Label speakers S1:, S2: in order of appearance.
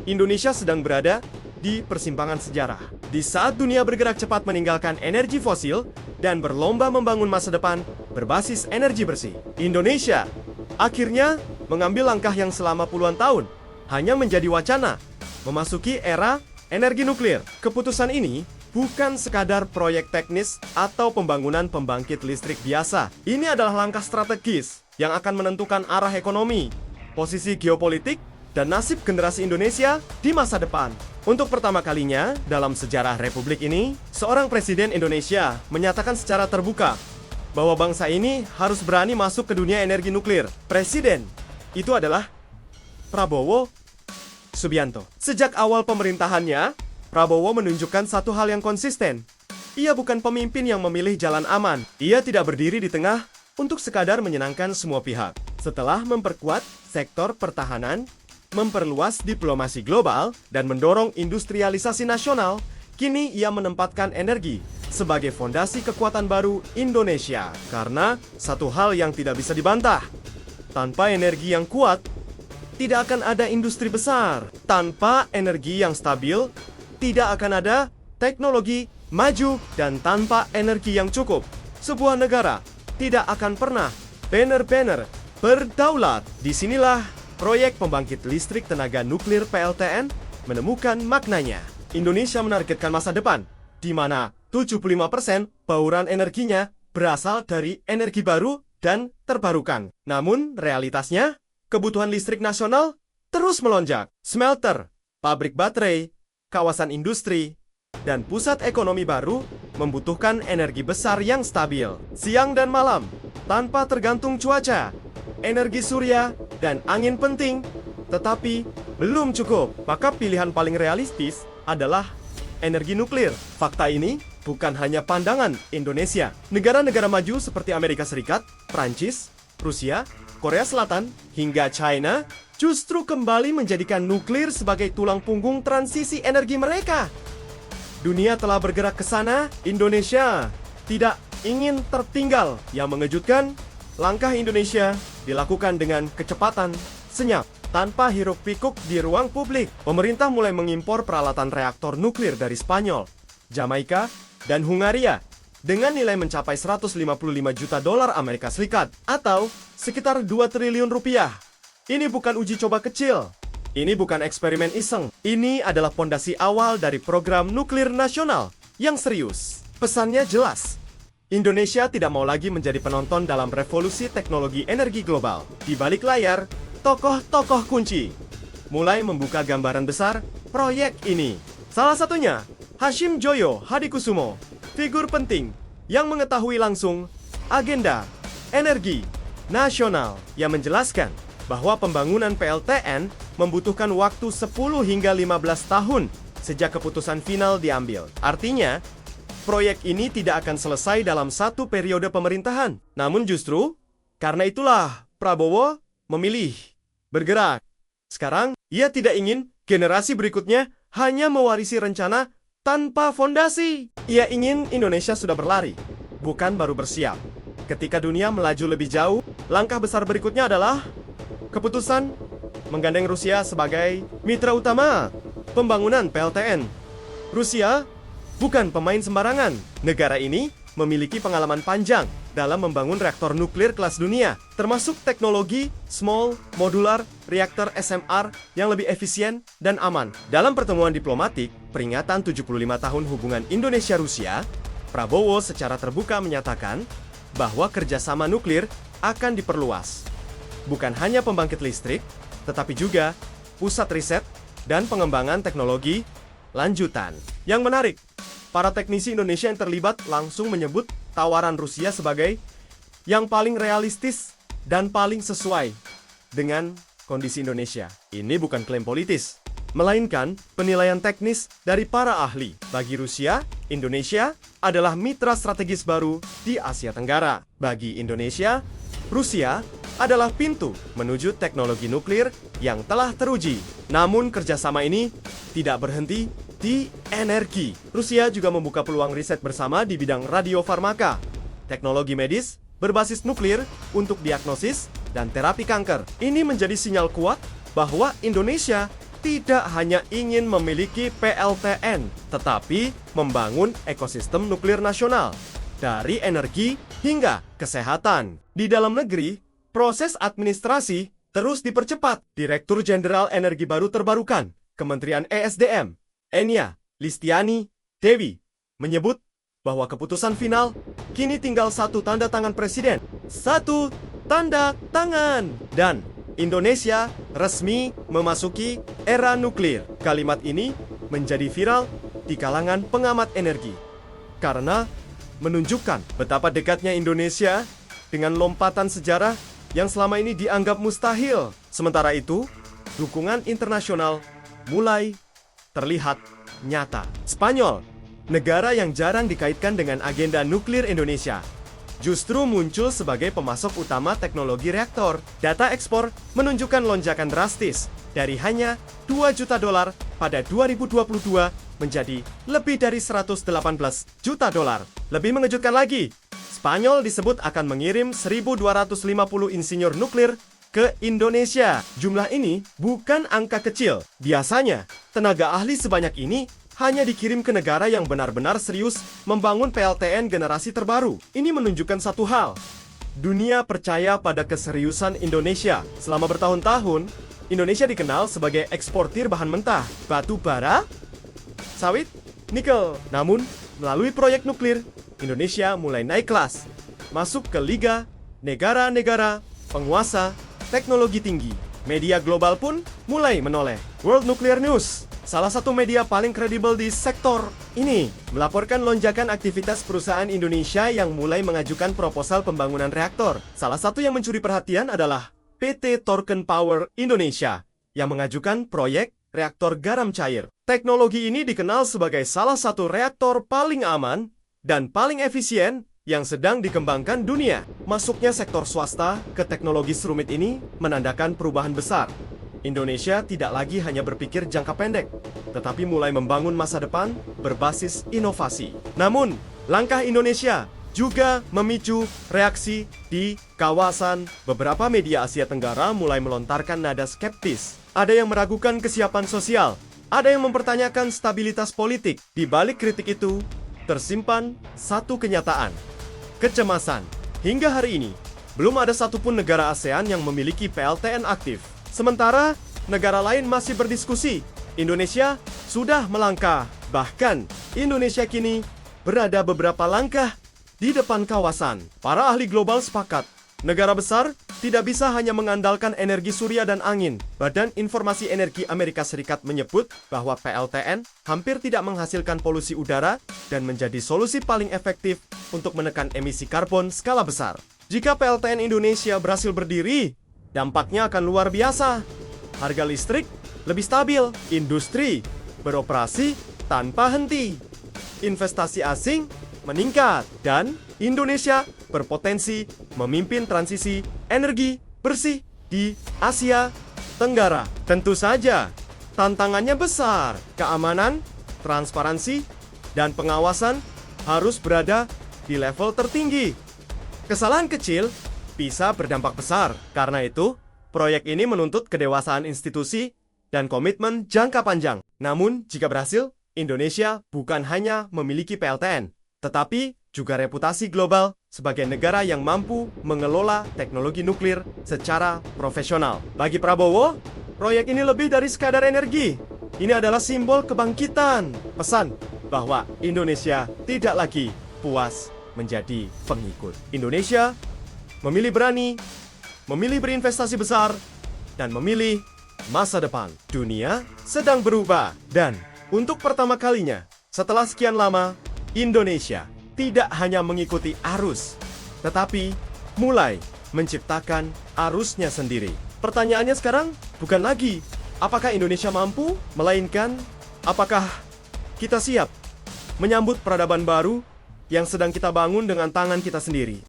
S1: Indonesia sedang berada di persimpangan sejarah. Di saat dunia bergerak cepat meninggalkan energi fosil dan berlomba membangun masa depan berbasis energi bersih, Indonesia akhirnya mengambil langkah yang selama puluhan tahun hanya menjadi wacana, memasuki era energi nuklir. Keputusan ini bukan sekadar proyek teknis atau pembangunan pembangkit listrik biasa. Ini adalah langkah strategis yang akan menentukan arah ekonomi, posisi geopolitik, dan nasib generasi Indonesia di masa depan. Untuk pertama kalinya dalam sejarah Republik ini, seorang presiden Indonesia menyatakan secara terbuka bahwa bangsa ini harus berani masuk ke dunia energi nuklir. Presiden itu adalah Prabowo Subianto. Sejak awal pemerintahannya, Prabowo menunjukkan satu hal yang konsisten. Ia bukan pemimpin yang memilih jalan aman. Ia tidak berdiri di tengah untuk sekadar menyenangkan semua pihak. Setelah memperkuat sektor pertahanan, memperluas diplomasi global, dan mendorong industrialisasi nasional, kini ia menempatkan energi sebagai fondasi kekuatan baru Indonesia. Karena satu hal yang tidak bisa dibantah, tanpa energi yang kuat, tidak akan ada industri besar. Tanpa energi yang stabil, tidak akan ada teknologi maju, dan tanpa energi yang cukup, sebuah negara tidak akan pernah benar-benar berdaulat. Disinilah proyek pembangkit listrik tenaga nuklir PLTN menemukan maknanya. Indonesia menargetkan masa depan di mana 75% bauran energinya berasal dari energi baru dan terbarukan. Namun realitasnya, kebutuhan listrik nasional terus melonjak. Smelter, pabrik baterai, kawasan industri, dan pusat ekonomi baru membutuhkan energi besar yang stabil, siang dan malam, tanpa tergantung cuaca. Energi surya dan angin penting, tetapi belum cukup. Maka pilihan paling realistis adalah energi nuklir. Fakta ini bukan hanya pandangan Indonesia. Negara-negara maju seperti Amerika Serikat, Prancis, Rusia, Korea Selatan, hingga China justru kembali menjadikan nuklir sebagai tulang punggung transisi energi mereka. Dunia telah bergerak ke sana, Indonesia tidak ingin tertinggal. Yang mengejutkan, langkah Indonesia dilakukan dengan kecepatan senyap, tanpa hiruk-pikuk di ruang publik. Pemerintah mulai mengimpor peralatan reaktor nuklir dari Spanyol, Jamaika, dan Hungaria dengan nilai mencapai 155 juta dolar Amerika Serikat atau sekitar 2 triliun rupiah. Ini bukan uji coba kecil. Ini bukan eksperimen iseng. Ini adalah pondasi awal dari program nuklir nasional yang serius. Pesannya jelas. Indonesia tidak mau lagi menjadi penonton dalam revolusi teknologi energi global. Di balik layar, tokoh-tokoh kunci mulai membuka gambaran besar proyek ini. Salah satunya, Hashim Joyo Hadikusumo, figur penting yang mengetahui langsung agenda energi nasional, yang menjelaskan bahwa pembangunan PLTN membutuhkan waktu 10 hingga 15 tahun sejak keputusan final diambil. Artinya, proyek ini tidak akan selesai dalam satu periode pemerintahan. Namun justru, karena itulah Prabowo memilih bergerak. Sekarang, ia tidak ingin generasi berikutnya hanya mewarisi rencana tanpa fondasi. Ia ingin Indonesia sudah berlari, bukan baru bersiap. Ketika dunia melaju lebih jauh, langkah besar berikutnya adalah keputusan menggandeng Rusia sebagai mitra utama pembangunan PLTN. Rusia bukan pemain sembarangan. Negara ini memiliki pengalaman panjang dalam membangun reaktor nuklir kelas dunia, termasuk teknologi Small Modular Reactor SMR yang lebih efisien dan aman. Dalam pertemuan diplomatik peringatan 75 tahun hubungan Indonesia-Rusia, Prabowo secara terbuka menyatakan bahwa kerjasama nuklir akan diperluas. Bukan hanya pembangkit listrik, tetapi juga pusat riset dan pengembangan teknologi lanjutan. Yang menarik, para teknisi Indonesia yang terlibat langsung menyebut tawaran Rusia sebagai yang paling realistis dan paling sesuai dengan kondisi Indonesia. Ini bukan klaim politis, melainkan penilaian teknis dari para ahli. Bagi Rusia, Indonesia adalah mitra strategis baru di Asia Tenggara. Bagi Indonesia, Rusia adalah pintu menuju teknologi nuklir yang telah teruji. Namun kerjasama ini tidak berhenti di energi. Rusia juga membuka peluang riset bersama di bidang radiofarmaka, teknologi medis berbasis nuklir untuk diagnosis dan terapi kanker. Ini menjadi sinyal kuat bahwa Indonesia tidak hanya ingin memiliki PLTN, tetapi membangun ekosistem nuklir nasional, dari energi hingga kesehatan. Di dalam negeri, proses administrasi terus dipercepat. Direktur Jenderal Energi Baru Terbarukan, Kementerian ESDM, Enya Listiani Dewi, menyebut bahwa keputusan final kini tinggal satu tanda tangan Presiden. Satu tanda tangan. Dan Indonesia resmi memasuki era nuklir. Kalimat ini menjadi viral di kalangan pengamat energi karena menunjukkan betapa dekatnya Indonesia dengan lompatan sejarah yang selama ini dianggap mustahil. Sementara itu, dukungan internasional mulai terlihat nyata. Spanyol, negara yang jarang dikaitkan dengan agenda nuklir Indonesia, justru muncul sebagai pemasok utama teknologi reaktor. Data ekspor menunjukkan lonjakan drastis dari hanya $2 juta pada 2022 menjadi lebih dari $118 juta. Lebih mengejutkan lagi, Spanyol disebut akan mengirim 1.250 insinyur nuklir ke Indonesia. Jumlah ini bukan angka kecil. Biasanya, tenaga ahli sebanyak ini hanya dikirim ke negara yang benar-benar serius membangun PLTN generasi terbaru. Ini menunjukkan satu hal. Dunia percaya pada keseriusan Indonesia. Selama bertahun-tahun, Indonesia dikenal sebagai eksportir bahan mentah, batu bara, sawit, nikel. Namun, melalui proyek nuklir, Indonesia mulai naik kelas, masuk ke liga negara-negara penguasa teknologi tinggi. Media global pun mulai menoleh. World Nuclear News, salah satu media paling kredibel di sektor ini, melaporkan lonjakan aktivitas perusahaan Indonesia yang mulai mengajukan proposal pembangunan reaktor. Salah satu yang mencuri perhatian adalah PT Torken Power Indonesia yang mengajukan proyek reaktor garam cair. Teknologi ini dikenal sebagai salah satu reaktor paling aman dan paling efisien yang sedang dikembangkan dunia. Masuknya sektor swasta ke teknologi serumit ini menandakan perubahan besar. Indonesia tidak lagi hanya berpikir jangka pendek, tetapi mulai membangun masa depan berbasis inovasi. Namun, langkah Indonesia juga memicu reaksi di kawasan. Beberapa media Asia Tenggara mulai melontarkan nada skeptis. Ada yang meragukan kesiapan sosial, ada yang mempertanyakan stabilitas politik. Di balik kritik itu, tersimpan satu kenyataan. Kecemasan. Hingga hari ini, belum ada satupun negara ASEAN yang memiliki PLTN aktif. Sementara, negara lain masih berdiskusi. Indonesia sudah melangkah. Bahkan, Indonesia kini berada beberapa langkah di depan kawasan. Para ahli global sepakat, negara besar tidak bisa hanya mengandalkan energi surya dan angin. Badan Informasi Energi Amerika Serikat menyebut bahwa PLTN hampir tidak menghasilkan polusi udara dan menjadi solusi paling efektif untuk menekan emisi karbon skala besar. Jika PLTN Indonesia berhasil berdiri, dampaknya akan luar biasa. Harga listrik lebih stabil, industri beroperasi tanpa henti, investasi asing meningkat, dan Indonesia berpotensi memimpin transisi energi bersih di Asia Tenggara. Tentu saja, tantangannya besar. Keamanan, transparansi, dan pengawasan harus berada di level tertinggi. Kesalahan kecil bisa berdampak besar. Karena itu, proyek ini menuntut kedewasaan institusi dan komitmen jangka panjang. Namun, jika berhasil, Indonesia bukan hanya memiliki PLTN, tetapi juga reputasi global sebagai negara yang mampu mengelola teknologi nuklir secara profesional. Bagi Prabowo, proyek ini lebih dari sekadar energi. Ini adalah simbol kebangkitan, pesan bahwa Indonesia tidak lagi puas menjadi pengikut. Indonesia memilih berani, memilih berinvestasi besar, dan memilih masa depan. Dunia sedang berubah, dan untuk pertama kalinya setelah sekian lama, Indonesia tidak hanya mengikuti arus, tetapi mulai menciptakan arusnya sendiri. Pertanyaannya sekarang bukan lagi apakah Indonesia mampu, melainkan apakah kita siap menyambut peradaban baru yang sedang kita bangun dengan tangan kita sendiri.